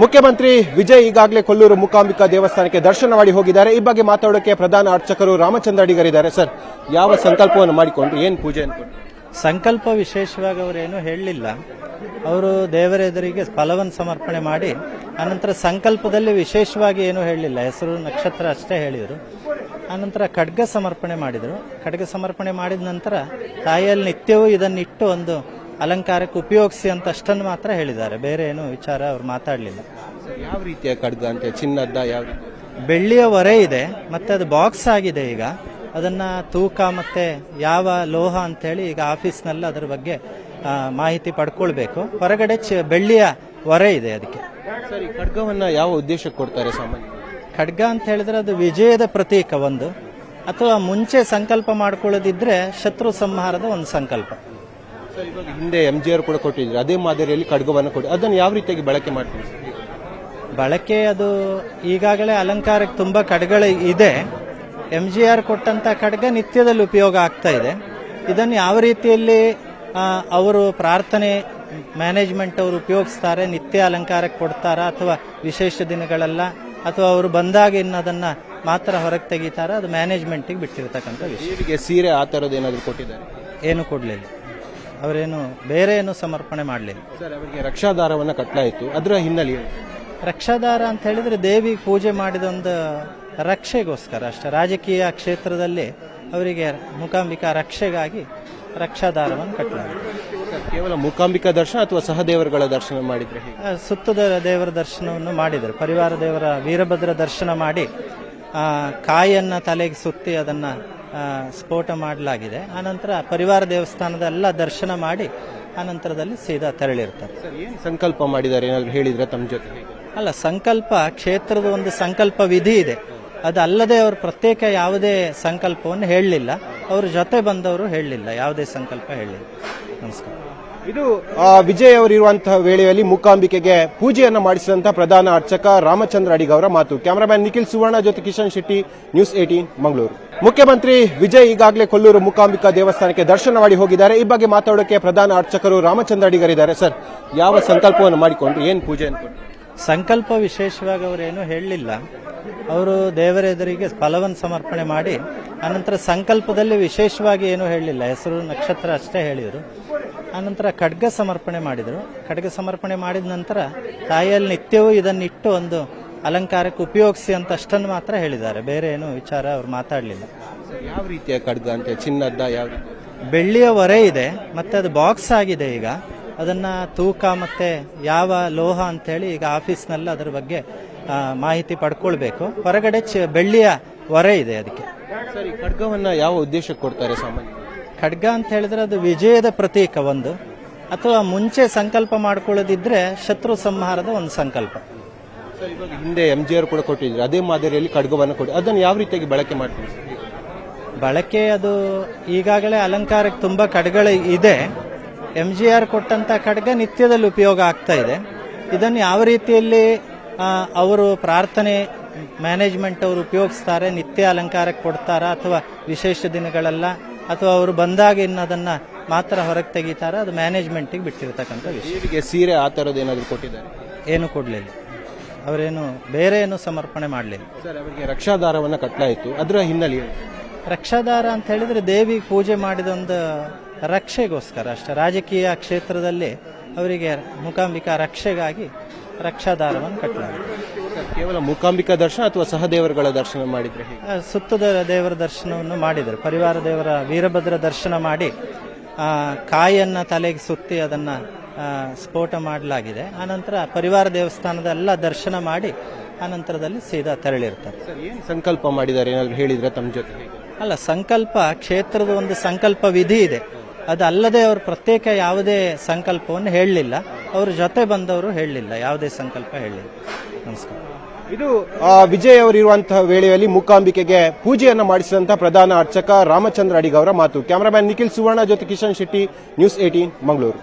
ಮುಖ್ಯಮಂತ್ರಿ ವಿಜಯ್ ಈಗಾಗಲೇ ಕೊಲ್ಲೂರು ಮೂಕಾಂಬಿಕಾ ದೇವಸ್ಥಾನಕ್ಕೆ ದರ್ಶನ ಮಾಡಿ ಹೋಗಿದ್ದಾರೆ. ಈ ಬಗ್ಗೆ ಮಾತಾಡೋಕೆ ಪ್ರಧಾನ ಅರ್ಚಕರು ರಾಮಚಂದ್ರ ಅಡಿಗರಿದ್ದಾರೆ. ಸರ್, ಯಾವ ಸಂಕಲ್ಪವನ್ನು ಮಾಡಿಕೊಂಡ್ರು, ಏನು ಪೂಜೆ ಅನ್ಕೊಂಡ್ರು? ಸಂಕಲ್ಪ ವಿಶೇಷವಾಗಿ ಅವರೇನು ಹೇಳಲಿಲ್ಲ. ಅವರು ದೇವರ ಎದುರಿಗೆ ಫಲವನ್ನು ಸಮರ್ಪಣೆ ಮಾಡಿ ಆನಂತರ ಸಂಕಲ್ಪದಲ್ಲಿ ವಿಶೇಷವಾಗಿ ಏನು ಹೇಳಲಿಲ್ಲ, ಹೆಸರು ನಕ್ಷತ್ರ ಅಷ್ಟೇ ಹೇಳಿದರು. ಆನಂತರ ಖಡ್ಗ ಸಮರ್ಪಣೆ ಮಾಡಿದರು. ಖಡ್ಗ ಸಮರ್ಪಣೆ ಮಾಡಿದ ನಂತರ ತಾಯಿಯಲ್ಲಿ ನಿತ್ಯವೂ ಇದನ್ನಿಟ್ಟು ಒಂದು ಅಲಂಕಾರಕ್ಕೆ ಉಪಯೋಗಿಸಿ ಅಂತ ಅಷ್ಟನ್ನು ಮಾತ್ರ ಹೇಳಿದ್ದಾರೆ. ಬೇರೆ ಏನು ವಿಚಾರ ಅವ್ರು ಮಾತಾಡಲಿಲ್ಲ. ಯಾವ ರೀತಿಯ ಖಡ್ಗ ಅಂತ? ಚಿನ್ನದ? ಯಾವ ಬೆಳ್ಳಿಯ ಹೊರೆ ಇದೆ, ಮತ್ತೆ ಅದು ಬಾಕ್ಸ್ ಆಗಿದೆ. ಈಗ ಅದನ್ನ ತೂಕ ಮತ್ತೆ ಯಾವ ಲೋಹ ಅಂತೇಳಿ ಈಗ ಆಫೀಸ್ನಲ್ಲಿ ಅದರ ಬಗ್ಗೆ ಮಾಹಿತಿ ಪಡ್ಕೊಳ್ಬೇಕು. ಹೊರಗಡೆ ಬೆಳ್ಳಿಯ ಹೊರೆ ಇದೆ ಅದಕ್ಕೆ. ಸರ್, ಈ ಖಡ್ಗವನ್ನ ಯಾವ ಉದ್ದೇಶಕ್ಕೆ ಕೊಡ್ತಾರೆ ಸಾಮಾನ್ಯ? ಖಡ್ಗ ಅಂತ ಹೇಳಿದ್ರೆ ಅದು ವಿಜಯದ ಪ್ರತೀಕ ಒಂದು, ಅಥವಾ ಮುಂಚೆ ಸಂಕಲ್ಪ ಮಾಡ್ಕೊಳ್ಳೋದಿದ್ರೆ ಶತ್ರು ಸಂಹಾರದ ಒಂದು ಸಂಕಲ್ಪ. ಸರ್, ಇವಾಗ ಹಿಂದೆ MGR ಕೂಡ ಕೊಟ್ಟಿದ್ರು, ಅದೇ ಮಾದರಿಯಲ್ಲಿ ಖಡ್ಗವನ್ನು ಕೊಟ್ಟು ಅದನ್ನು ಯಾವ ರೀತಿಯಾಗಿ ಬಳಕೆ ಮಾಡ್ತೀವಿ? ಬಳಕೆ ಅದು ಈಗಾಗಲೇ ಅಲಂಕಾರಕ್ಕೆ ತುಂಬಾ ಖಡ್ಗಳು ಇದೆ. MGR ಕೊಟ್ಟಂತ ಖಡ್ಗ ನಿತ್ಯದಲ್ಲಿ ಉಪಯೋಗ ಆಗ್ತಾ ಇದೆ. ಇದನ್ನು ಯಾವ ರೀತಿಯಲ್ಲಿ ಅವರು ಪ್ರಾರ್ಥನೆ ಮ್ಯಾನೇಜ್ಮೆಂಟ್ ಅವರು ಉಪಯೋಗಿಸ್ತಾರೆ, ನಿತ್ಯ ಅಲಂಕಾರಕ್ಕೆ ಕೊಡ್ತಾರಾ ಅಥವಾ ವಿಶೇಷ ದಿನಗಳೆಲ್ಲ, ಅಥವಾ ಅವರು ಬಂದಾಗ ಇನ್ನದನ್ನ ಮಾತ್ರ ಹೊರಗೆ ತೆಗಿತಾರ, ಅದು ಮ್ಯಾನೇಜ್ಮೆಂಟಿಗೆ ಬಿಟ್ಟಿರ್ತಕ್ಕಂಥ ವಿಷಯ. ಸೀರೆ ಆ ಥರದ್ದು ಏನಾದರೂ ಕೊಟ್ಟಿದ್ದಾರೆ? ಏನು ಕೊಡಲಿಲ್ಲ. ಅವರೇನು ಬೇರೆ ಏನು ಸಮರ್ಪಣೆ ಮಾಡಲಿಲ್ಲ. ಸರ್, ಅವರಿಗೆ ರಕ್ಷಾದಾರವನ್ನು ಕಟ್ಟಲಾಯಿತು, ಅದರ ಹಿನ್ನೆಲೆ? ರಕ್ಷಾದಾರ ಅಂತ ಹೇಳಿದ್ರೆ ದೇವಿ ಪೂಜೆ ಮಾಡಿದ ಒಂದು ರಕ್ಷೆಗೋಸ್ಕರ ಅಷ್ಟೇ. ರಾಜಕೀಯ ಕ್ಷೇತ್ರದಲ್ಲಿ ಅವರಿಗೆ ಮೂಕಾಂಬಿಕಾ ರಕ್ಷೆಗಾಗಿ ರಕ್ಷಾದಾರವನ್ನು ಕಟ್ಟಲಾಗಿದೆ. ಕೇವಲ ಮೂಕಾಂಬಿಕಾ ದರ್ಶನ ಅಥವಾ ಸಹದೇವರುಗಳ ದರ್ಶನ ಮಾಡಿದ್ರೆ? ಸುತ್ತದ ದೇವರ ದರ್ಶನವನ್ನು ಮಾಡಿದರು. ಪರಿವಾರ ದೇವರ ವೀರಭದ್ರ ದರ್ಶನ ಮಾಡಿ ಕಾಯನ್ನ ತಲೆಗೆ ಸುತ್ತಿ ಅದನ್ನ ಸ್ಫೋಟ ಮಾಡಲಾಗಿದೆ. ಆನಂತರ ಪರಿವಾರ ದೇವಸ್ಥಾನದ ಎಲ್ಲ ದರ್ಶನ ಮಾಡಿ ಆನಂತರದಲ್ಲಿ ಸೀದಾ ತೆರಳಿರ್ತಾರೆ. ಸಂಕಲ್ಪ ಮಾಡಿದ್ದಾರೆ ಏನಾದ್ರು ಹೇಳಿದ್ರೆ ತಮ್ಮ ಜೊತೆ? ಅಲ್ಲ, ಸಂಕಲ್ಪ ಕ್ಷೇತ್ರದ ಒಂದು ಸಂಕಲ್ಪ ವಿಧಿ ಇದೆ. ಅದಲ್ಲದೆ ಅವರು ಪ್ರತ್ಯೇಕ ಯಾವುದೇ ಸಂಕಲ್ಪವನ್ನು ಹೇಳಲಿಲ್ಲ. ಅವ್ರ ಜೊತೆ ಬಂದವರು ಹೇಳಲಿಲ್ಲ, ಯಾವುದೇ ಸಂಕಲ್ಪ ಹೇಳಲಿಲ್ಲ. ನಮಸ್ಕಾರ. ಇದು ವಿಜಯ್ ಅವರು ಇರುವಂತಹ ವೇಳೆಯಲ್ಲಿ ಮೂಕಾಂಬಿಕೆಗೆ ಪೂಜೆಯನ್ನು ಮಾಡಿಸಿದಂತಹ ಪ್ರಧಾನ ಅರ್ಚಕ ರಾಮಚಂದ್ರ ಅಡಿಗ ಅವರ ಮಾತು. ಕ್ಯಾಮರಾಮನ್ ನಿಖಿಲ್ ಸುವರ್ಣ ಜೊತೆ ಕಿಶನ್ ಶೆಟ್ಟಿ, ನ್ಯೂಸ್ 18 ಮಂಗಳೂರು. ಮುಖ್ಯಮಂತ್ರಿ ವಿಜಯ್ ಈಗಾಗಲೇ ಕೊಲ್ಲೂರು ಮೂಕಾಂಬಿಕಾ ದೇವಸ್ಥಾನಕ್ಕೆ ದರ್ಶನ ಮಾಡಿ ಹೋಗಿದ್ದಾರೆ. ಈ ಬಗ್ಗೆ ಮಾತಾಡೋಕೆ ಪ್ರಧಾನ ಅರ್ಚಕರು ರಾಮಚಂದ್ರ ಅಡಿಗರಿದ್ದಾರೆ. ಸರ್, ಯಾವ ಸಂಕಲ್ಪವನ್ನು ಮಾಡಿಕೊಂಡ್ರು, ಏನು ಪೂಜೆ ಅನ್ಕೊಂಡ್ರು? ಸಂಕಲ್ಪ ವಿಶೇಷವಾಗಿ ಅವರೇನು ಹೇಳಲಿಲ್ಲ. ಅವರು ದೇವರ ಎದುರಿಗೆ ಫಲವನ್ನು ಸಮರ್ಪಣೆ ಮಾಡಿ ಆನಂತರ ಸಂಕಲ್ಪದಲ್ಲಿ ವಿಶೇಷವಾಗಿ ಏನು ಹೇಳಲಿಲ್ಲ, ಹೆಸರು ನಕ್ಷತ್ರ ಅಷ್ಟೇ ಹೇಳಿದರು. ಆನಂತರ ಖಡ್ಗ ಸಮರ್ಪಣೆ ಮಾಡಿದರು. ಖಡ್ಗ ಸಮರ್ಪಣೆ ಮಾಡಿದ ನಂತರ ತಾಯಿಯಲ್ಲಿ ನಿತ್ಯವೂ ಇದನ್ನಿಟ್ಟು ಒಂದು ಅಲಂಕಾರಕ್ಕೆ ಉಪಯೋಗಿಸಿ ಅಂತ ಅಷ್ಟನ್ನು ಮಾತ್ರ ಹೇಳಿದ್ದಾರೆ. ಬೇರೆ ಏನು ವಿಚಾರ ಅವ್ರು ಮಾತಾಡಲಿಲ್ಲ. ಯಾವ ರೀತಿಯ ಖಡ್ಗ ಅಂತ? ಚಿನ್ನದ? ಯಾವ? ಬೆಳ್ಳಿಯ ಹೊರೆ ಇದೆ, ಮತ್ತೆ ಅದು ಬಾಕ್ಸ್ ಆಗಿದೆ. ಈಗ ಅದನ್ನ ತೂಕ ಮತ್ತೆ ಯಾವ ಲೋಹ ಅಂತೇಳಿ ಈಗ ಆಫೀಸ್ನಲ್ಲಿ ಅದರ ಬಗ್ಗೆ ಮಾಹಿತಿ ಪಡ್ಕೊಳ್ಬೇಕು. ಹೊರಗಡೆ ಬೆಳ್ಳಿಯ ಹೊರೆ ಇದೆ ಅದಕ್ಕೆ. ಸರ್, ಈ ಖಡ್ಗವನ್ನ ಯಾವ ಉದ್ದೇಶಕ್ಕೆ ಕೊಡ್ತಾರೆ ಸಾಮಾನ್ಯ? ಖಡ್ಗ ಅಂತ ಹೇಳಿದ್ರೆ ಅದು ವಿಜಯದ ಪ್ರತೀಕ ಒಂದು, ಅಥವಾ ಮುಂಚೆ ಸಂಕಲ್ಪ ಮಾಡ್ಕೊಳ್ಳೋದಿದ್ರೆ ಶತ್ರು ಸಂಹಾರದ ಒಂದು ಸಂಕಲ್ಪ. ಸರ್, ಇವಾಗ ಹಿಂದೆ MGR ಕೂಡ ಕೊಟ್ಟಿದ್ರು, ಅದೇ ಮಾದರಿಯಲ್ಲಿ ಖಡ್ಗವನ್ನು ಕೊಟ್ಟು ಅದನ್ನು ಯಾವ ರೀತಿಯಾಗಿ ಬಳಕೆ ಮಾಡ್ತೀವಿ? ಬಳಕೆ ಅದು ಈಗಾಗಲೇ ಅಲಂಕಾರಕ್ಕೆ ತುಂಬಾ ಖಡ್ಗಳು ಇದೆ. MGR ಕೊಟ್ಟಂತ ಖಡ್ಗ ನಿತ್ಯದಲ್ಲಿ ಉಪಯೋಗ ಆಗ್ತಾ ಇದೆ. ಇದನ್ನು ಯಾವ ರೀತಿಯಲ್ಲಿ ಅವರು ಪ್ರಾರ್ಥನೆ ಮ್ಯಾನೇಜ್ಮೆಂಟ್ ಅವರು ಉಪಯೋಗಿಸ್ತಾರೆ, ನಿತ್ಯ ಅಲಂಕಾರಕ್ಕೆ ಕೊಡ್ತಾರಾ ಅಥವಾ ವಿಶೇಷ ದಿನಗಳೆಲ್ಲ, ಅಥವಾ ಅವರು ಬಂದಾಗ ಇನ್ನದನ್ನ ಮಾತ್ರ ಹೊರಗೆ ತೆಗಿತಾರ, ಅದು ಮ್ಯಾನೇಜ್ಮೆಂಟಿಗೆ ಬಿಟ್ಟಿರ್ತಕ್ಕಂಥ ವಿಷಯ. ಸೀರೆ ಆ ಥರದ್ದು ಏನಾದರೂ ಕೊಟ್ಟಿದ್ದಾರೆ? ಏನು ಕೊಡಲಿಲ್ಲ. ಅವರೇನು ಬೇರೆ ಏನು ಸಮರ್ಪಣೆ ಮಾಡಲಿಲ್ಲ. ಸರ್, ಅವರಿಗೆ ರಕ್ಷಾದಾರವನ್ನು ಕಟ್ಟಲಾಯಿತು, ಅದರ ಹಿನ್ನೆಲೆ? ರಕ್ಷಾದಾರ ಅಂತ ಹೇಳಿದ್ರೆ ದೇವಿ ಪೂಜೆ ಮಾಡಿದ ಒಂದು ರಕ್ಷೆಗೋಸ್ಕರ ಅಷ್ಟೇ. ರಾಜಕೀಯ ಕ್ಷೇತ್ರದಲ್ಲಿ ಅವರಿಗೆ ಮೂಕಾಂಬಿಕಾ ರಕ್ಷೆಗಾಗಿ ರಕ್ಷಾದಾರವನ್ನು ಕಟ್ಟಲಾಗಿದೆ. ಕೇವಲ ಮೂಕಾಂಬಿಕಾ ದರ್ಶನ ಅಥವಾ ಸಹದೇವರುಗಳ ದರ್ಶನ ಮಾಡಿದ್ರೆ? ಸುತ್ತದ ದೇವರ ದರ್ಶನವನ್ನು ಮಾಡಿದರು. ಪರಿವಾರ ದೇವರ ವೀರಭದ್ರ ದರ್ಶನ ಮಾಡಿ ಕಾಯನ್ನ ತಲೆಗೆ ಸುತ್ತಿ ಅದನ್ನ ಸ್ಫೋಟ ಮಾಡಲಾಗಿದೆ. ಆನಂತರ ಪರಿವಾರ ದೇವಸ್ಥಾನದ ಎಲ್ಲ ದರ್ಶನ ಮಾಡಿ ಆನಂತರದಲ್ಲಿ ಸೀದಾ ತೆರಳಿರ್ತಾರೆ. ಸಂಕಲ್ಪ ಮಾಡಿದ್ದಾರೆ ಏನಾದ್ರು ಹೇಳಿದ್ರೆ ತಮ್ಮ ಜೊತೆ? ಅಲ್ಲ, ಸಂಕಲ್ಪ ಕ್ಷೇತ್ರದ ಒಂದು ಸಂಕಲ್ಪ ವಿಧಿ ಇದೆ. ಅದಲ್ಲದೆ ಅವರು ಪ್ರತ್ಯೇಕ ಯಾವುದೇ ಸಂಕಲ್ಪವನ್ನು ಹೇಳಲಿಲ್ಲ. ಅವ್ರ ಜೊತೆ ಬಂದವರು ಹೇಳಲಿಲ್ಲ, ಯಾವುದೇ ಸಂಕಲ್ಪ ಹೇಳಲಿಲ್ಲ. ನಮಸ್ಕಾರ. ಇದು ವಿಜಯ್ ಅವರು ಇರುವಂತಹ ವೇಳೆಯಲ್ಲಿ ಮೂಕಾಂಬಿಕೆಗೆ ಪೂಜೆಯನ್ನು ಮಾಡಿಸಿದಂತಹ ಪ್ರಧಾನ ಅರ್ಚಕ ರಾಮಚಂದ್ರ ಅಡಿಗ ಅವರ ಮಾತು. ಕ್ಯಾಮರಾಮನ್ ನಿಖಿಲ್ ಸುವರ್ಣ ಜೊತೆ ಕಿಶನ್ ಶೆಟ್ಟಿ, ನ್ಯೂಸ್ 18 ಮಂಗಳೂರು.